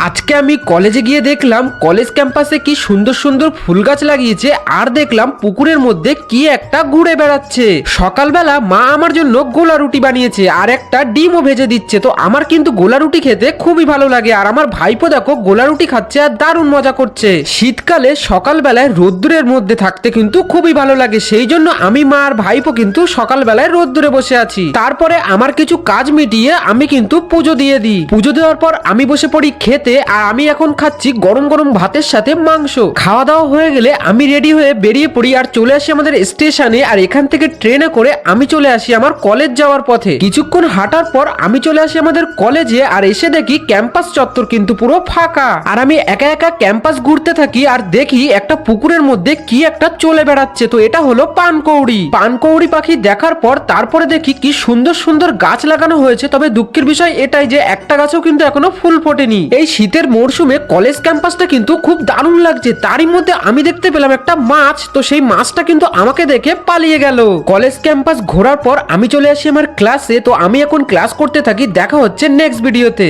আজকে আমি কলেজে গিয়ে দেখলাম কলেজ ক্যাম্পাসে কি সুন্দর সুন্দর ফুল গাছ লাগিয়েছে, আর দেখলাম পুকুরের মধ্যে কি একটা ঘুরে বেড়াচ্ছে। সকালবেলা মা আমার জন্য গোলা রুটি বানিয়েছে আর একটা ডিমও ভেজে দিচ্ছে। তো আমার কিন্তু গোলা রুটি খেতে খুবই ভালো লাগে, আর আমার ভাইপো দেখো গোলা রুটি খাচ্ছে আর দারুণ মজা করছে। শীতকালে সকালবেলায় রোদ্দুরের মধ্যে থাকতে কিন্তু খুবই ভালো লাগে, সেই জন্য আমি মা আর ভাইপো কিন্তু সকালবেলায় রোদ্দুরে বসে আছি। তারপরে আমার কিছু কাজ মিটিয়ে আমি কিন্তু পুজো দিয়ে দিই। পুজো দেওয়ার পর আমি বসে পড়ি খেতে, আর আমি এখন খাচ্ছি গরম গরম ভাতের সাথে মাংস। খাওয়া দাওয়া হয়ে গেলে আমি রেডি হয়ে বেরিয়ে পড়ি আর চলে আসি আমাদের স্টেশনে, আর এখান থেকে ট্রেনে করে আমি চলে আসি আমার কলেজ যাওয়ার পথে। কিছুক্ষণ হাঁটার পর আমি চলে আসি আমাদের কলেজে, আর এসে দেখি ক্যাম্পাস চত্বর কিন্তু পুরো ফাঁকা, আর আমি একা একা ক্যাম্পাস ঘুরতে থাকি আর দেখি একটা পুকুরের মধ্যে কি একটা চলে বেড়াচ্ছে। তো এটা হলো পানকৌড়ি। পানকৌড়ি পাখি দেখার পর তারপরে দেখি কি সুন্দর সুন্দর গাছ লাগানো হয়েছে, তবে দুঃখের বিষয় এটাই যে একটা গাছও কিন্তু এখনো ফুল ফোটেনি। এই শীতের মরশুমে কলেজ ক্যাম্পাসটা কিন্তু খুব দারুণ লাগছে। তারই মধ্যে আমি দেখতে পেলাম একটা মাছ, তো সেই মাছটা কিন্তু আমাকে দেখে পালিয়ে গেল। কলেজ ক্যাম্পাস ঘোরার পর আমি চলে আসি আমার ক্লাসে। তো আমি এখন ক্লাস করতে থাকি, দেখা হচ্ছে নেক্সট ভিডিওতে।